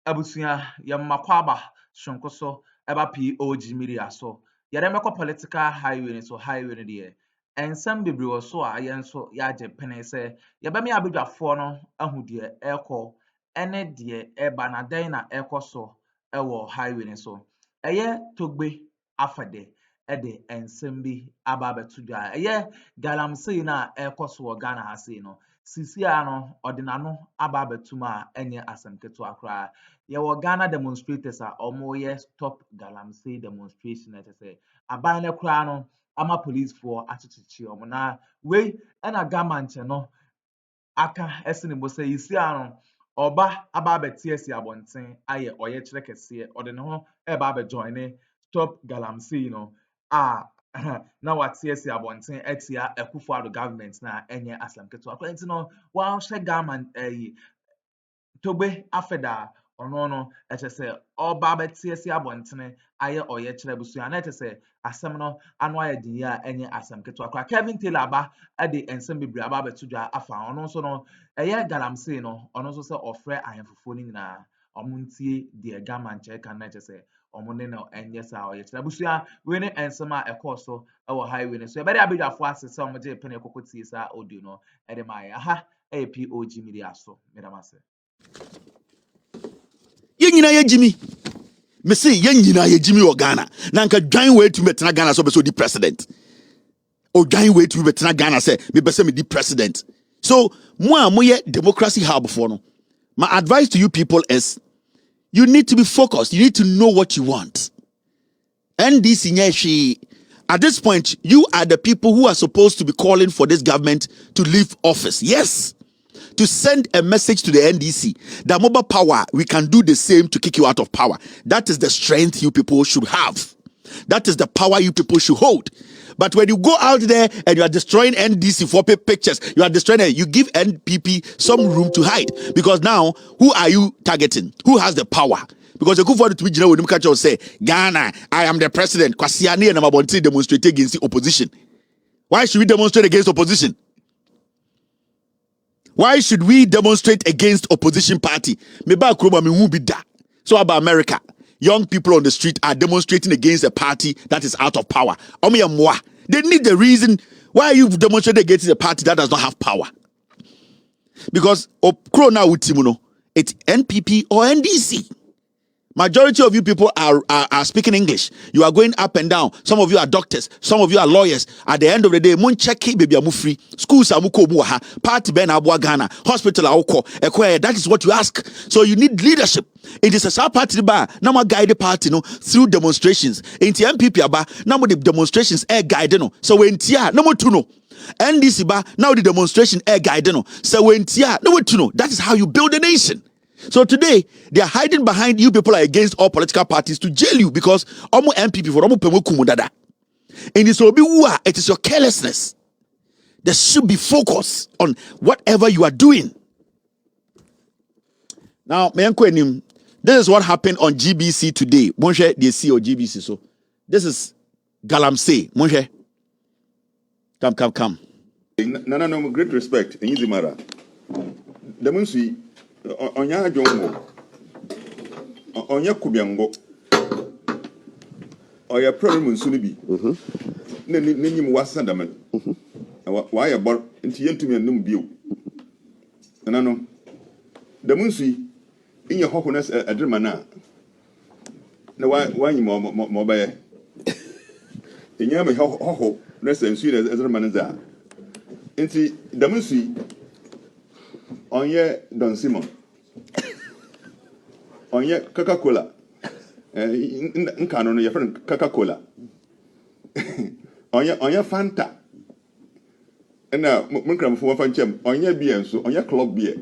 Abusuya yamakwaba shonkoso eba POG Media so yɛremɛkɔ political highway ne so highway no deɛ ensɛm bebree wɔ so a yɛn nso yɛagye pene sɛ yɛbɛme abadwafoɔ no ahu deɛ ɛkɔ ɛne deɛ ɛba na dɛn na ɛkɔ so ɛwɔ highway ne so ɛyɛ Togbe Afede ɛde ensɛm bi aba abɛto dwa ɛyɛ GALAMSEY na ɛkɔ so wɔ Ghana ha sei no sisia no ɔde n'ano aba abɛtum a ɛnyɛ asɛm ketewa koraa yɛwɔ Ghana demonstrators a wɔyɛ stop GALAMSEY demonstration ɛkyɛ sɛ aban no koraa no ama policefoɔ akyekyere wɔn na wei ɛna gamankyɛ no aka ɛsi ne bo sɛ yisia no ɔba aba abɛte asi abɔnten ayɛ ɔyɛkyerɛ kɛseɛ ɔde ne ho ɛba abɛjoin ne stop GALAMSEY no a na wate asi abɔnten ɛtia Akuffo government na ɛnyɛ asɛm ketewa koraa nti no wɔahyɛ gaman Togbe Afede a ɔno no ɛkyɛ sɛ ɔba abɛte asi abɔntene ayɛ ɔyɛkyerɛ abusua na ɛkyɛ sɛ asɛm no ano ayɛ den a ɛnyɛ asɛm ketewa koraa Kevin Taylor aba ɛde nsɛm bebree aba abɛto dwa afa ɔno nso no ɛyɛ GALAMSEY no ɔno nso sɛ ɔfrɛ ahemfofoɔ no nyinaa ɔmo ntie deɛ gamankyɛ ka na ɛkyɛ sɛ ɔmo ne no ɛnyɛ saa ɔyɛkyerɛ abusua wei ne nsɛm a ɛkɔɔ so ɛwɔ highway no so yɛbɛde abadwafoɔ ase sɛ ɔmo gye pene kɔkɔ tie saa audio no ɛde ma yɛ aha ɛyɛ POG Media so medam ase Yenyina ye Jimmy. Me say yenyina ye Jimmy or Ghana. Nanka dwan way to metna Ghana so be so the president. Or dwan way to metna Ghana say me be say me the president. So moye democracy hub for no. My advice to you people is you need to be focused. You need to know what you want. And this at this point, you are the people who are supposed to be calling for this government to leave office. Yes. To send a message to the NDC that mobile power, we can do the same to kick you out of power. That is the strength you people should have. That is the power you people should hold. But when you go out there and you are destroying NDC for pictures, you are destroying it, you give NPP some room to hide. Because now, who are you targeting? Who has the power? Because the Akuffo to be when you catch say, Ghana, I am the president. Kwasiani and Amabonti demonstrate against the opposition. Why should we demonstrate against opposition? Why should we demonstrate against opposition party? Maybe Akroma me won't be that. So about America, young people on the street are demonstrating against a party that is out of power. They need the reason why you demonstrate against a party that does not have power. Because Akroma utimuno, it's NPP or NDC. Majority of you people are speaking English. You are going up and down. Some of you are doctors. Some of you are lawyers. At the end of the day, mun check baby amu free. Schools are muko muha. Party ben abu Ghana. Hospital auko. That is what you ask. So you need leadership. It is a sub party ba. Nama guide the party no through demonstrations. Inti MPP aba. Nama the demonstrations guide no. So when tia nama tuno. NDC ba now the demonstration guide no. So when tia nama tuno. That is how you build a nation. So today, they are hiding behind you people are against all political parties to jail you because omo MPP for omo pemo kumudada. And it is your carelessness. There should be focus on whatever you are doing. Now, this is what happened on GBC today. Monshe, they see on GBC. So this is GALAMSEY. Monshe, come. No, great respect. Easy matter. The Munsi. Onya jongo onya kubiango oya problem nsu bi ne nyim wasa daman wa ya bor nti yentumi anum bio nano da munsu inye hoho na adrima na wa nyim mo baye inye me hoho na sensu na adrima na za nti da munsu onye Don Simon onye Coca-Cola nkano no your friend Coca-Cola onye Fanta na munkram fo fanchem onye beer nso onye club beer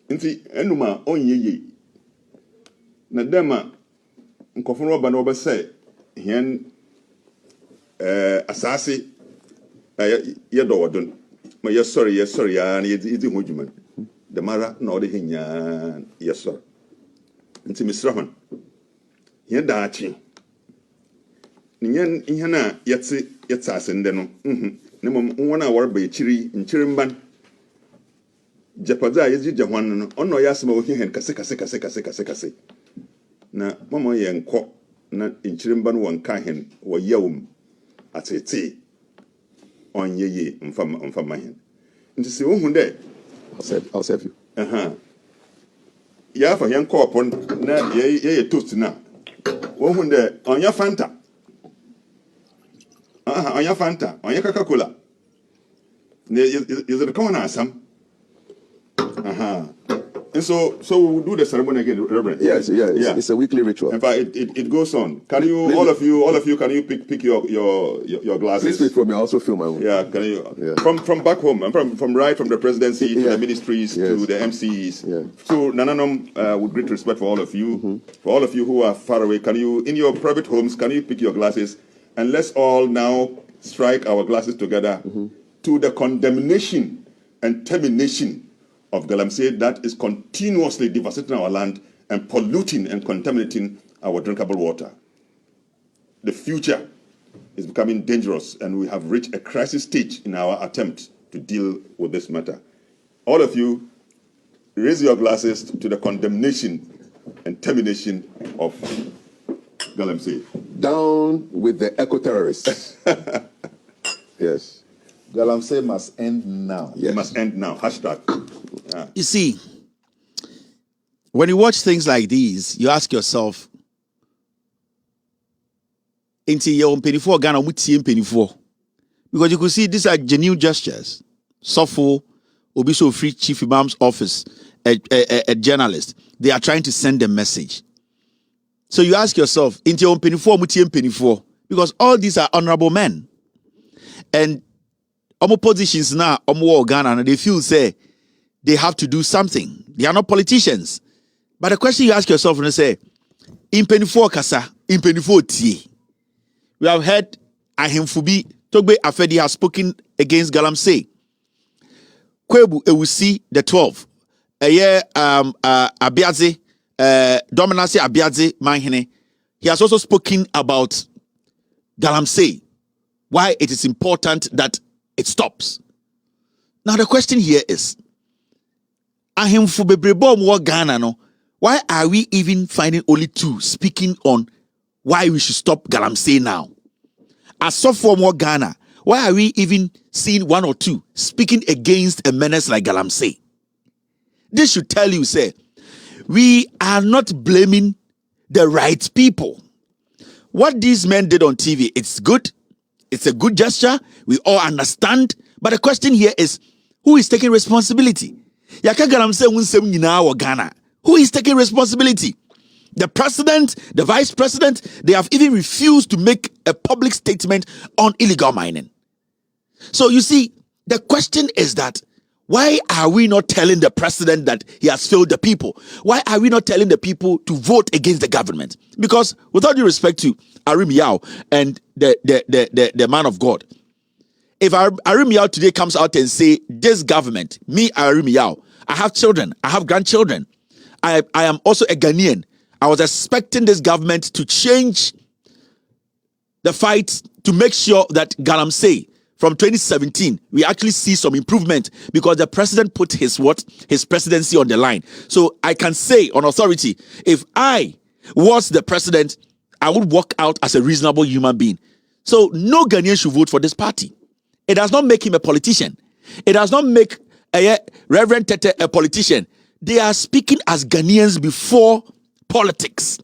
nti enuma onye ye na dema nkofo no ba na obese hien asase ye dowodon ma yes sorry ya na yedi hojuman the mara na ode hinya yes sorry nti misrahon ye daachi nyen ihe na yetse asende no ne mom wona warba chiri nchirimban Japaza yezi jahwan no ono ya asema ohi hen kase na mama ye nko na inchirimba no wonka hen wo yawum atete onye ye mfama hen nti se ohun de I'll serve you. Ya fa hen ko opon na ye toast na ohun de onya fanta onya fanta onya Coca-Cola ne is it come on asam and so we'll do the ceremony again, Reverend. Yes, it's a weekly ritual. In fact, it goes on. Can you, please, all of you, can you pick your glasses? Please speak for me. I also fill my own. Yeah, can you? Yeah. From back home, from the presidency to the ministries to the MCs. Yeah. So Nananom, with great respect for all of you, for all of you who are far away, can you, in your private homes, can you pick your glasses and let's all now strike our glasses together to the condemnation and termination of Galamsey that is continuously devastating our land and polluting and contaminating our drinkable water. The future is becoming dangerous and we have reached a crisis stage in our attempt to deal with this matter. All of you, raise your glasses to the condemnation and termination of Galamsey. Down with the eco-terrorists. Yes. Galamsey must end now. Yes. It must end now. Hashtag. You see, when you watch things like these, you ask yourself, because you could see these are genuine gestures. Sofo, Obiso Free Chief Imam's office, a journalist, they are trying to send a message. So you ask yourself, because all these are honorable men. And positions now, Ghana, they feel say they have to do something. They are not politicians. But the question you ask yourself when you say, in Penifo Kasa, in Penifo Tie, we have heard Ahimfubi, Togbe Afede has spoken against Galamsey. Kwebu Ewusi, the 12. Abiadze, Dominasi Abiadze Manhene, he has also spoken about Galamsey, why it is important that it stops. Now the question here is, Ahimfu bebrebo mwa Ghana no, why are we even finding only two speaking on why we should stop Galamsey now? As so for more Ghana, why are we even seeing one or two speaking against a menace like Galamsey? This should tell you, say, we are not blaming the right people. What these men did on TV, it's good. It's a good gesture. We all understand. But the question here is, who is taking responsibility? Yaka Galamsey unsem nyina wa Ghana. Who is taking responsibility? The president, the vice president, they have even refused to make a public statement on illegal mining. So you see, the question is that, why are we not telling the president that he has failed the people? Why are we not telling the people to vote against the government? Because with all due respect to Arim Yao and the man of God, if Arim Yao today comes out and say, this government, me Arim Yao, I have children, I have grandchildren, I am also a Ghanaian. I was expecting this government to change the fight to make sure that Galamsey, from 2017, we actually see some improvement because the president put his presidency on the line. So I can say on authority, if I was the president, I would walk out as a reasonable human being. So no Ghanaian should vote for this party. It does not make him a politician. It does not make Reverend Tete a politician. They are speaking as Ghanaians before politics.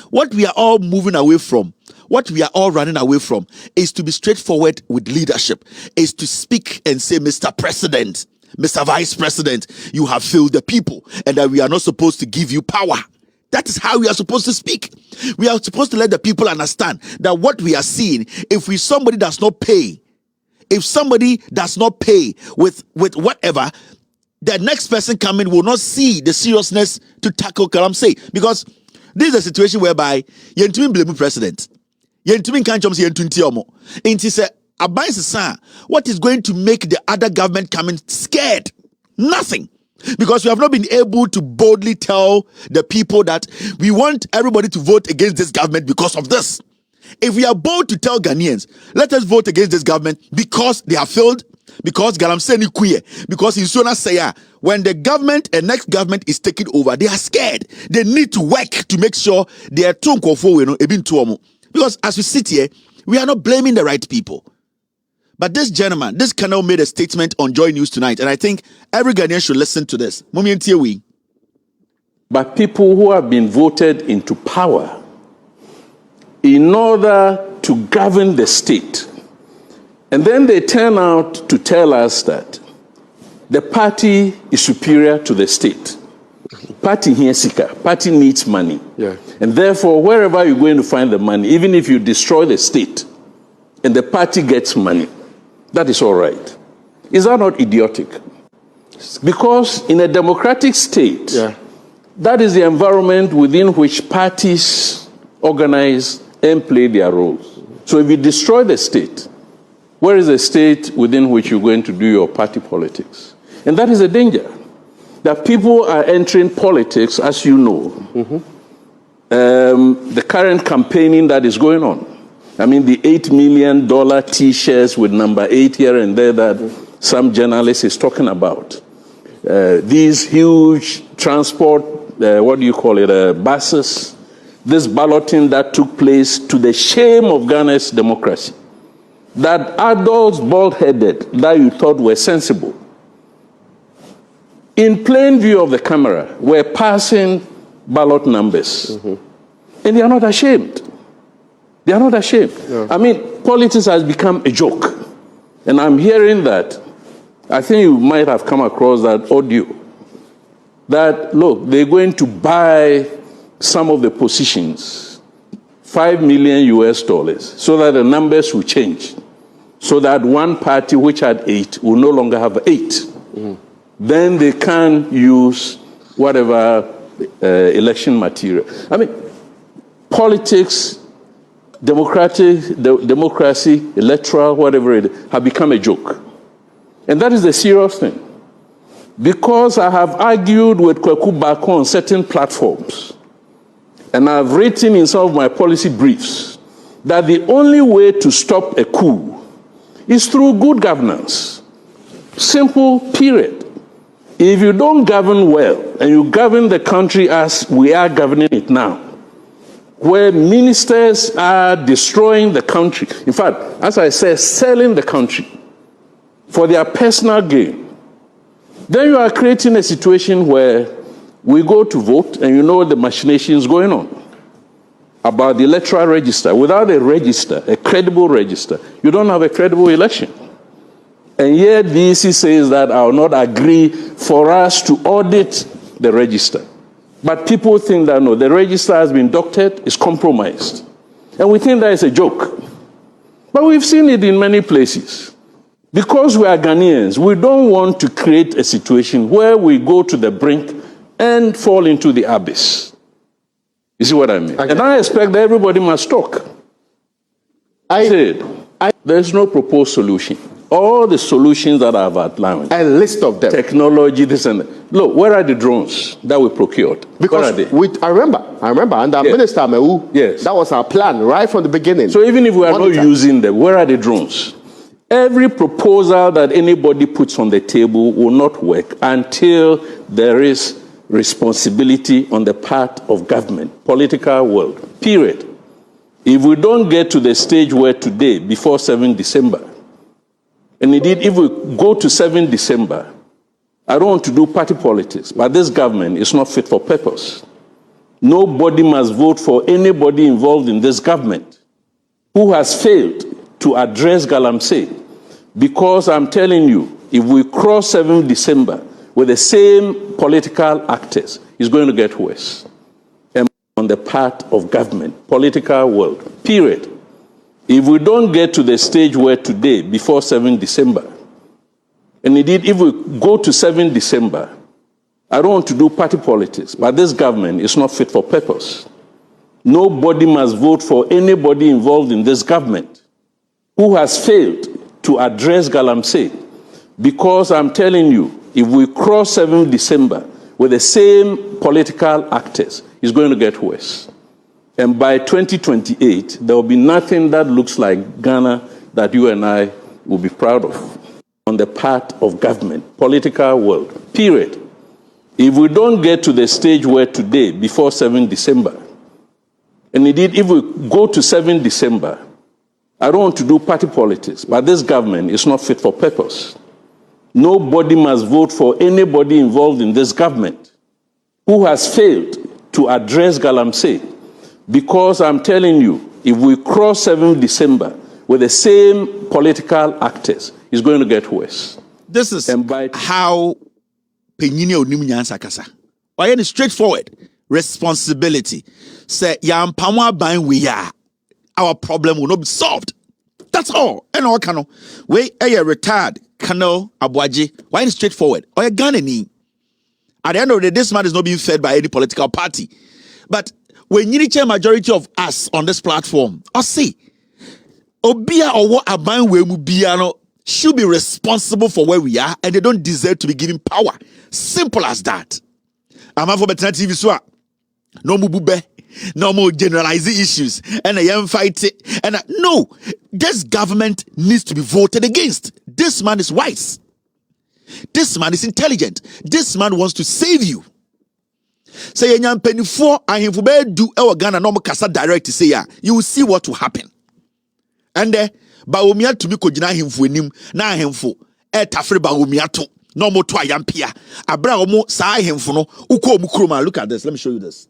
What we are all moving away from, what we are all running away from, is to be straightforward with leadership, is to speak and say, Mr. President, Mr. Vice President, you have failed the people and that we are not supposed to give you power. That is how we are supposed to speak. We are supposed to let the people understand that what we are seeing, if somebody does not pay, with whatever, the next person coming will not see the seriousness to tackle Galamsey, because this is a situation whereby yentumi blame president. Yentumi can't say yentunti omo. Inti say abai sa what is going to make the other government coming scared? Nothing. Because we have not been able to boldly tell the people that we want everybody to vote against this government because of this. If we are bold to tell Ghanaians, let us vote against this government because they have failed, because Galamsey ni queer, because in Sona say when the government and next government is taking over, they are scared. They need to work to make sure they are too Akuffo. Because as we sit here, we are not blaming the right people. But this gentleman, this Colonel made a statement on Joy News tonight, and I think every Ghanaian should listen to this. But people who have been voted into power in order to govern the state, and then they turn out to tell us that the party is superior to the state. Party here, Sika. Party needs money. Yeah. And therefore, wherever you're going to find the money, even if you destroy the state and the party gets money, that is all right. Is that not idiotic? Because in a democratic state, that is the environment within which parties organize and play their roles. So if you destroy the state, where is the state within which you're going to do your party politics? And that is a danger. That people are entering politics, as you know. The current campaigning that is going on. I mean, the $8 million T-shirts with number 8 here and there that some journalist is talking about. These huge transport, buses. This balloting that took place to the shame of Ghana's democracy. That adults, bald-headed, that you thought were sensible, in plain view of the camera, were passing ballot numbers. And they are not ashamed. They are not ashamed. I mean, politics has become a joke. And I'm hearing that, I think you might have come across that audio, that, look, they're going to buy some of the positions, $5 million, so that the numbers will change. So that one party which had 8 will no longer have 8. Then they can use whatever election material. I mean, politics, democracy, electoral, whatever it is, have become a joke. And that is the serious thing. Because I have argued with Kweku Bako on certain platforms, and I've written in some of my policy briefs, that the only way to stop a coup is through good governance. Simple, period. If you don't govern well, and you govern the country as we are governing it now, where ministers are destroying the country, in fact, as I said, selling the country for their personal gain, then you are creating a situation where we go to vote, and you know the machinations going on about the electoral register. Without a register, a credible register, you don't have a credible election. And yet the EC says that I will not agree for us to audit the register. But people think that no, the register has been doctored, it's compromised. And we think that is a joke. But we've seen it in many places. Because we are Ghanaians, we don't want to create a situation where we go to the brink and fall into the abyss. You see what I mean? And I expect that everybody must talk. There's no proposed solution. All the solutions that I've outlined. A list of them. Technology, this and that. Look, where are the drones that we procured? Because where are they? I remember, under Minister Mewu, that was our plan right from the beginning. So even if we are not using them, where are the drones? Every proposal that anybody puts on the table will not work until there is responsibility on the part of government, political world, period. If we don't get to the stage where today, before 7 December, and indeed, if we go to 7 December, I don't want to do party politics, but this government is not fit for purpose. Nobody must vote for anybody involved in this government who has failed to address Galamsey. Because I'm telling you, if we cross 7 December with the same political actors, it's going to get worse. And on the part of government, political world, period. If we don't get to the stage where today, before 7 December, and indeed, if we go to 7 December, I don't want to do party politics, but this government is not fit for purpose. Nobody must vote for anybody involved in this government who has failed to address Galamsey. Because I'm telling you, if we cross 7 December with the same political actors, it's going to get worse. And by 2028, there will be nothing that looks like Ghana that you and I will be proud of. on the part of government, political world, period. If we don't get to the stage where today, before 7 December, and indeed, if we go to 7 December, I don't want to do party politics, but this government is not fit for purpose. Nobody must vote for anybody involved in this government who has failed to address GALAMSEY. Because I'm telling you, if we cross 7 December with the same political actors, it's going to get worse. This is how Penyini Onim Nyansa kasa. Why is straightforward responsibility? Say yam pamwa ban we ya. Our problem will not be solved. That's all. And all kano. We a retired Colonel Abuaji. Why is straightforward? Or a Ghanaian. At the end of the day, this man is not being fed by any political party. But when you reach a majority of us on this platform, or see, Obia or what Aban we mubiano should be responsible for where we are, and they don't deserve to be given power. Simple as that. I'm for better TV so no mubube, no more generalizing issues, and I am fighting. And no, this government needs to be voted against. This man is wise. This man is intelligent. This man wants to save you. Say yenyam penifo ahemfo be do e Ghana no kasa direct say ya, you will see what will happen. And Bawumia to be kogina ahemfo enim na ahemfo e tafre Bawumia to no mo to ayampia abra omo sa ahemfo no uko omu kroma. Look at this, let me show you this.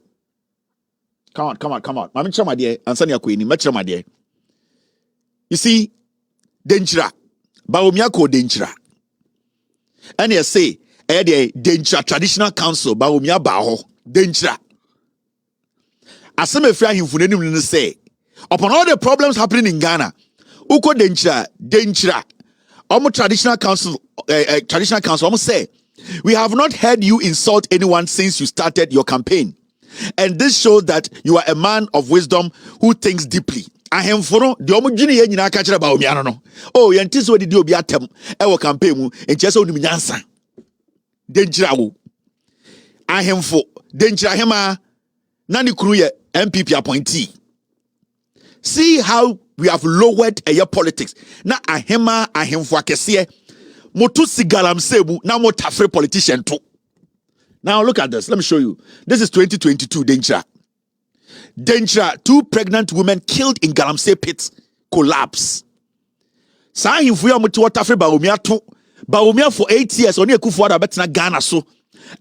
Come on. Mami chama de ansa ne akweni machama de. You see Denchira Bawumia ko Denchira. And you say Denchira Traditional Council Bawumia ba ho Denchira. Asem efra ahemfo nenim no say upon all the problems happening in Ghana, uko Denchira Omo Traditional Council Omo say, we have not heard you insult anyone since you started your campaign. And this shows that you are a man of wisdom who thinks deeply. Ahemfo the omo dwene ye nyina ka kire Bawumia no. Oh, yenti so didi obi atem e wo campaign mu enche so onim nyansa. Denchira wo. Ahemfo Denchira hema na ni kuru ye NPP appointee. See how we have lowered a politics. Na ahema ahemfo akese motu sigalamsebu na mo tafre politician too. Now look at this. Let me show you. This is 2022 Denchira. Denchira, 2 pregnant women killed in GALAMSEY pit collapse. Sa ahemfo ya motu tafre Bawumia to. Bawumia for 8 years oni Akuffo ada betina Ghana so.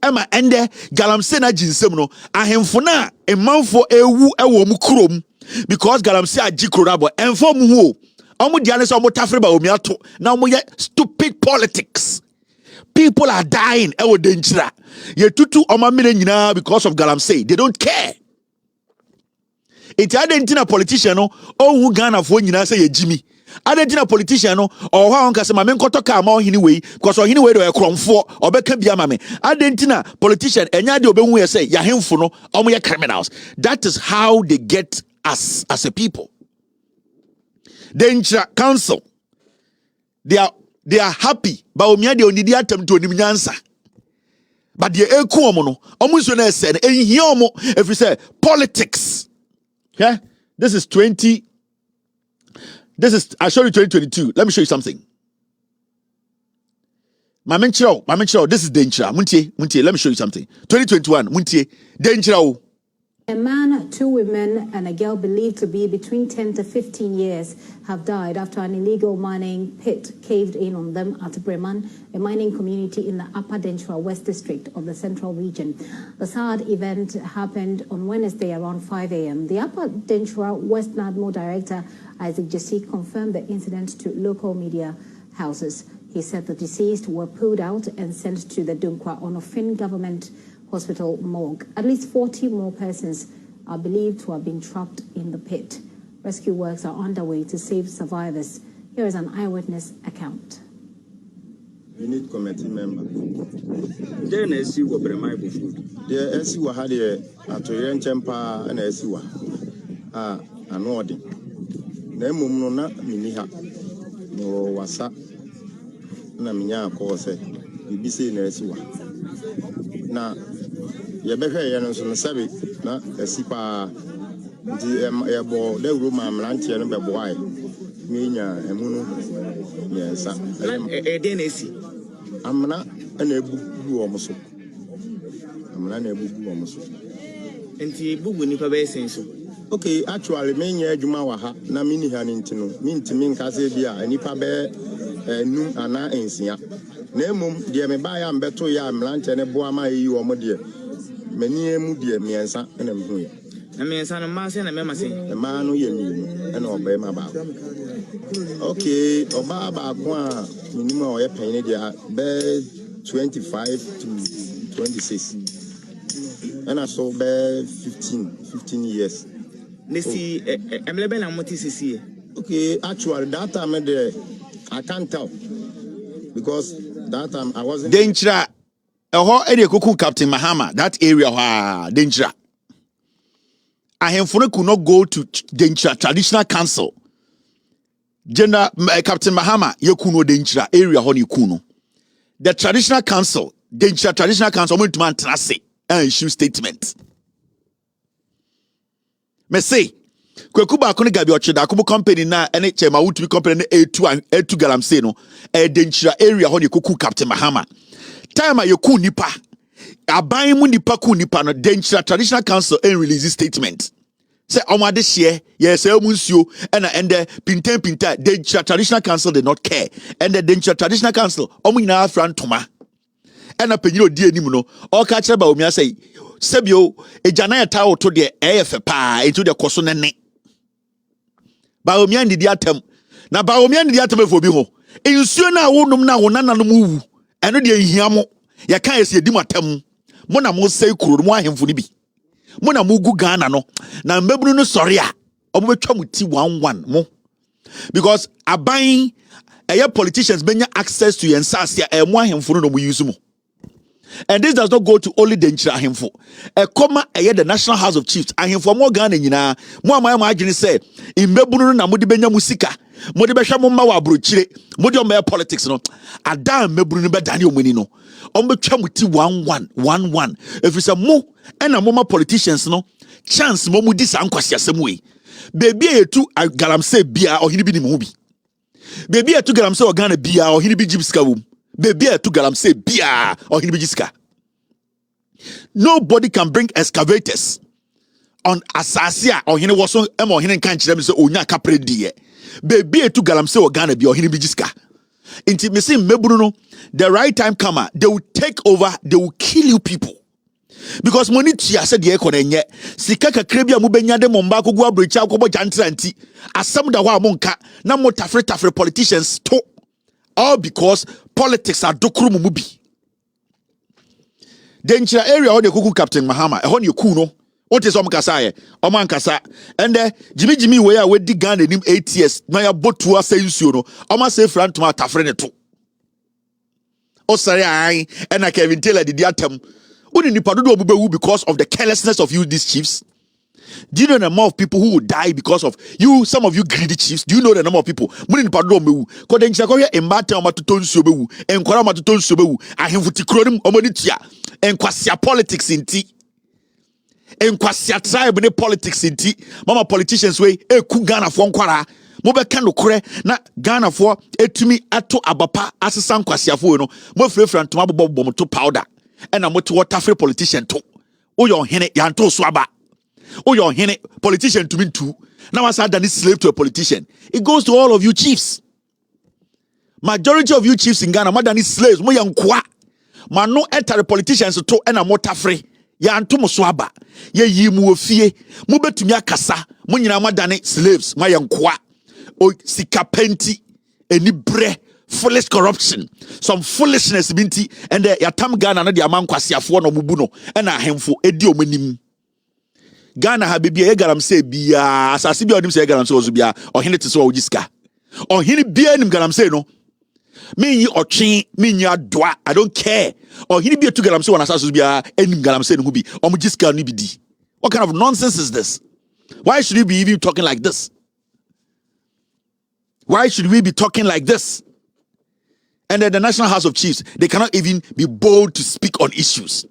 Ema ende GALAMSEY na jinsem no ahemfo na emanfo ewu ewo mu krom. Because GALAMSEY aji krorabo enfo mu ho omo dia ne so omo tafre Bawumia to na omo ye stupid politics. People are dying ewo Denchira ye tutu omo mine nyina because of GALAMSEY. They don't care. It identina politician no owu Ghana fo nyina say ye Jimmy identina politician no or ha onka say ma me nkoto ka ma ohini wei because ohini wei do e kromfo obeka bia ma me identina politician enya de obehu ye say ya hemfo no omo ye criminals. That is how they get us as a people. Denchira Council, they are happy Bawumia de onidi atem to onim nyansa, but the eku omo no omo so na said ehia omo if you say politics. Yeah, this is I show you 2022. Let me show you something. Mamenchiro, this is Denchira. Muntie, let me show you something. 2021, Muntie, Denchira. A man, 2 women, and a girl believed to be between 10 to 15 years have died after an illegal mining pit caved in on them at Breman, a mining community in the Upper Denchira West District of the Central Region. The sad event happened on Wednesday around 5 a.m. The Upper Denchira West NADMO Director, Isaac Jesse, confirmed the incident to local media houses. He said the deceased were pulled out and sent to the Dunkwa Onofin government hospital morgue. At least 40 more persons are believed to have been trapped in the pit. Rescue works are underway to save survivors. Here is an eyewitness account. Unit committee member. Then SC were Bremai Bushwood. The SC were had a Atoyan Champa and SC were an order. Nemumuna Miniha no Wasa Namina Kose. You be saying SC na yebehwe ye no so sabi na asipa di ebo de roma mrantie no beboae Minya, Emuno, yes, Denesi. I'm not an ebu almost. I'm not an ebu almost. And the book when you have a sense. Okay, actually, Mania Jumawaha, Namini Hanintino, mean to mean Casabia, and Ipabe, Num Anna Ensia. Nemum, dear Mebaya and Beto Yam, Lanch and a Boama, you are dear. Many Mudia, Miansa, and a Muya. I mean, son of Marsen and Mamma say, a man who you and obey my bow. Okay, Obaba, minimum or a penny, bed 25 to 26. And I saw bed 15 years. They see, I'm living on what is here. Okay, actually, that time I can't tell because that time I wasn't. Danger. Eho area kuku Captain Mahama, that area danger. Ahemfone could not go to danger traditional council. General Captain Mahama, you could no danger area honi kuno. The traditional council, danger traditional council, went to man trase and issue statement. Me say, kwekuba akone gabi ochida akubo company na ene chema wutu company A2 Galamsey no danger area honi kuku Captain Mahama. Time you ku nipa aban mu nipa ku nipa no danger traditional council and release statement say omade share yes emunsuo and the pinta danger traditional council did not care and the danger traditional council omu nyina afran toma and apanyiro di anim no o ka kire Bawumia say sebio ejana yata oto de efe pa into the koso nene Bawumia ndidi atem na Bawumia ndidi atem efo bi ho ensuo na wonum na wonananom wu eno de hiamo ya kan ese edi matam mo na mo sei kuro mo ahemfo ni bi mo na mo gu Ghana no na mbebunu no sori a omo betwa muti 11 mo because aban politicians benya access to yensasia mo ahemfo no mo use mo. And this does not go to only danger ahemfo. Koma the National House of Chiefs ahemfo mo Ghana nyina mo amaya adwene say mbebunu na mo de benya musika mo de behwa mo ma wa abrochire mo de o politics no adam mbebunu no be dane omani no o betwa muti 11 if you say mo na mo ma politicians no chance mo mu di san kwase asem we baby etu Galamsey bia ohini bi ni mo bi baby etu Galamsey o Ghana bia ohini bi jibska wom baby etu Galamsey bia ohini bi jiska. Nobody can bring excavators on Asasia or hine was or hine can't them say onya kapredie. Baby to Galamsey or Ghana be or hine bijiska. Intimacy mebruno, the right time come, they will take over, they will kill you people. Because money tia said the ekonenye, sikaka krebia mubenya de mombako gwa brecha ko bo jantranti, asam da wa monka, na mo tafre politicians to all because politics are dokru mubi. Danger area or the kuku Captain Mahama, a honey kuno. What is Omkasa? Omankasa. And Jimmy where we dig Ghana in 8 years. Naya botua says you know. Oma say friend to my tafrene too. Oh, sorry, and I can tell the diatem. Wouldn't you pardon because of the carelessness of you, these chiefs? Do you know the number of people who will die because of you? Some of you greedy chiefs. Do you know the number of people? Wouldn't pardon me? Because then Chakoya and Mata Matuton Subu and Koramatuton Subu. I have Vutikrodum Omonitia and Kwasia politics in tea. And Kwasia tribe in politics in tea. Mama politicians way ku Ghana for Kwara. Mobe kando kure na Ghana for etumi ato abapa asisan Kwasia for no. Mo frefran to mabo to powder. And I'm what water free politician to. O your hene yanto swaba. Oh, your hene politician to me too. Now I said that it's slave to a politician. It goes to all of you chiefs. Majority of you chiefs in Ghana, more than slaves. Mo young kwa. Man no enter the politicians to ena mota free. Ya antumo swaba. Ye yimu ofie. Mo betumi akasa. Mo nyina more than slaves. Mo young kwa. O sikapenti. Eni bre. Foolish corruption. Some foolishness binti. And yatam Ghana na di amam kwasiafo no mubuno. Ena hemfo edi omenim. Ghana ha bibia Galamsey bia asase bia onim say Galamsey ozo bia ohene te so ogiska ohene bia nim Galamsey no me yi otwe me nya doa I don't care ohene bia to Galamsey wana asase bia enim Galamsey no bi omugiska no bi di. What kind of nonsense is this? Why should we be even talking like this? Why should we be talking like this? And then the National House of Chiefs, they cannot even be bold to speak on issues.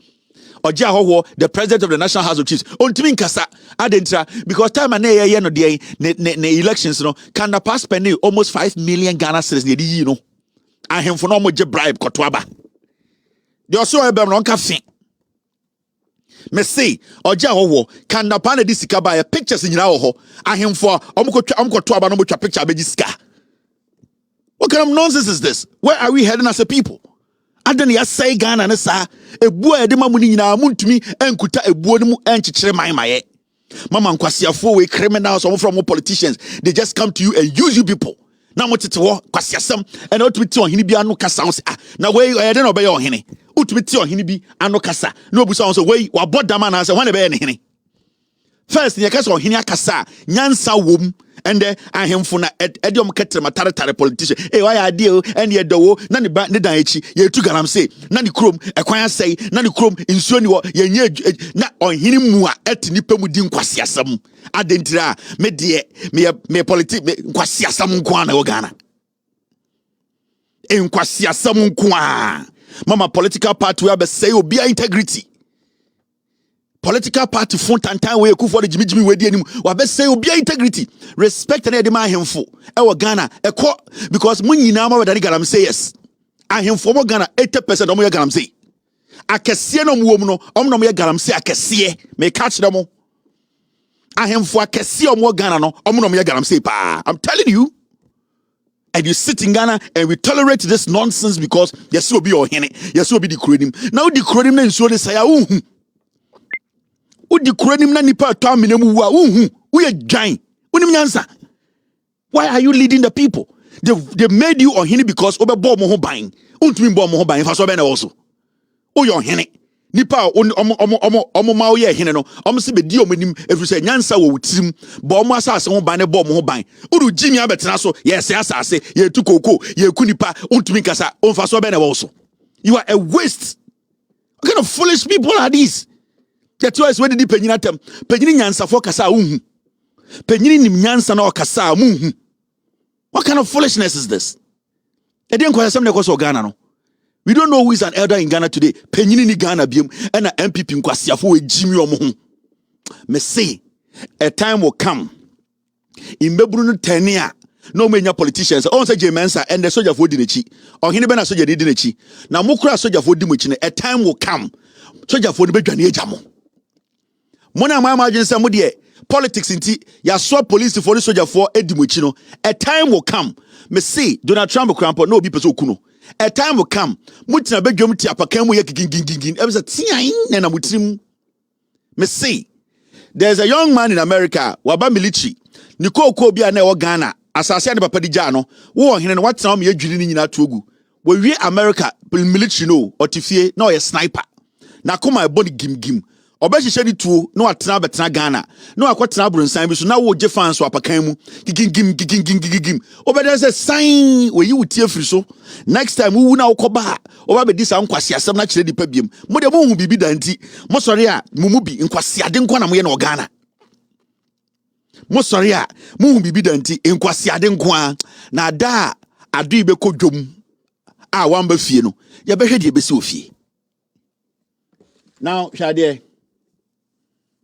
Oji Ahoho, the president of the National House of Chiefs. Ontimi nkasa adentra because time na ye no dey ne elections no can the pass spending almost 5 million Ghana cedis ne di no. Ahemfo no mo je bribe kotoaba. The also ebem no nka fin. Me say Oji Ahoho can the pan di sika ba pictures nyina wo ho. Ahemfo omkotoaba no mo twa picture be sika. What kind of nonsense is this? Where are we heading as a people? Adani ya say Ghana na sa ebu a yedema mu ni nyina muntumi enkuta ebu no mu enchichire maye. Mama nkwasiafo we criminals or from politicians, they just come to you and use you people. Na motete wo kwasiasam and ultimate on hini bi anu kasa on ah na we yede na obey on hini. Ultimate on hini bi anu kasa. No busa on so we wa bodama na say wan be ne hini. First ye kasa on hini akasa nyansa wom. And ahemfo na ediom ketre matare politician why idea and ye dowo na ne dan echi ye tu galamsey na ne krom ekwan asai na ne krom nsuo ni wo ye nye na onhini mu a etinipa mu di nkwasiasam adentira me de me politic nkwasiasam nko na wo Ghana nkwasiasam nko a mama political party we be say obi integrity. Political party phone tantan we Akuffo de jimi we di anim wa be say obi integrity respect na de ma ahemfo e wo Ghana e ko because mun nyina ma wadani galamsey yes ahemfo mo Ghana 80% omo ye galamsey akese no mo no omo no ye galamsey akese me catch them ahemfo akese omo Ghana no omo no ye galamsey pa. I'm telling you. And you sit in Ghana and we tolerate this nonsense because yes obi o hene yes obi di kronim now di kronim na nsuo de say ahun Udi kurenim na nipa to aminemu wa uye giant. Unim nyansa. Why are you leading the people? They made you ohini because obe bo mo ho ban. Untumi bo mo ho ban fa so be na also. Oyo ohini. Nipa omo ma oye hene no. Omo se be di omonim efri se nyansa wo wutirim. Bo omo asase ho ban ne bo mo ho ban. Udu jimi abetena so yes asase ye tu koko ye ku nipa untumi kasa onfa so be na also. You are a waste. What kind of foolish people are these? Tetwa where did penyina tem penyini nyansa fo kasa unhu penyini nim nyansa na okasa munhu. What kind of foolishness is this? Edin kwasam ne koso Ghana no. We don't know who is an elder in Ghana today. Penyini ni Ghana biem and a MPP nkwasiafo we jimi omo. Me say a time will come in mebru no tenia no menya politicians on say Jemensa and the soldier for di nechi or hini be na soldier di nechi na mukura soldier for di muchi a time will come soldier for di be dwane ejamo. Mona ma imagine say mo de politics inti ya so police for the soldier for edimuchi no a time will come me say Donald Trump crampo no be person okuno a time will come mutina bedwom ti apakan mu ye gingingingin e be say tian na mutirim. Me say there's a young man in America waba military ni ko bia na e wo Ghana asase ade papa di ja no wo hene no watena am ye dwiri ni nyina togu we wi America military no otifie na o ye sniper na koma e body gim obehihye di tuo na watena betena Ghana na wakotena brunsan bi so na wo je fans apakan mu gigim obede say sign we yi wutie firi so next time wu na ukoba oba be disa nkwasi asem na kire dipa biem mo de mo hu bibi danti mo sori a mumu bi nkwasi ade nkwa na mo ye na Ghana mo sori a mo hu bibi danti nkwasi ade nkwa na da ado ibe kodwom a wamba fie no ye behwe de besi ofie now hwade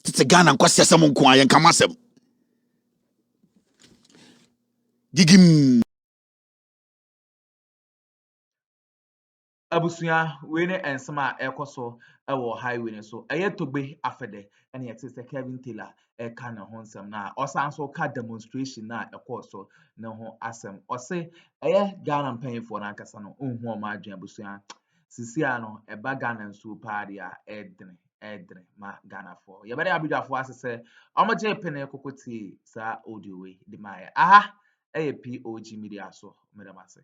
tete Ghana nkwasi asem nkwa ye nkama asem gigim Abusua we ne ensema ekoso ewo highway ne so eye Togbe Afede ene yete se Kevin Taylor ka na ho nsem na osan so ka demonstration na ekoso ne ho asem ose eye Ghana mpanyefo na nkasa no onhu o ma adwen abusua sisia no eba Ghana nso paade a edre ma Ghana fo ye bere abudwafo asese omoje pene kokoti sa audio we di mae aha eye POG Media so medamase.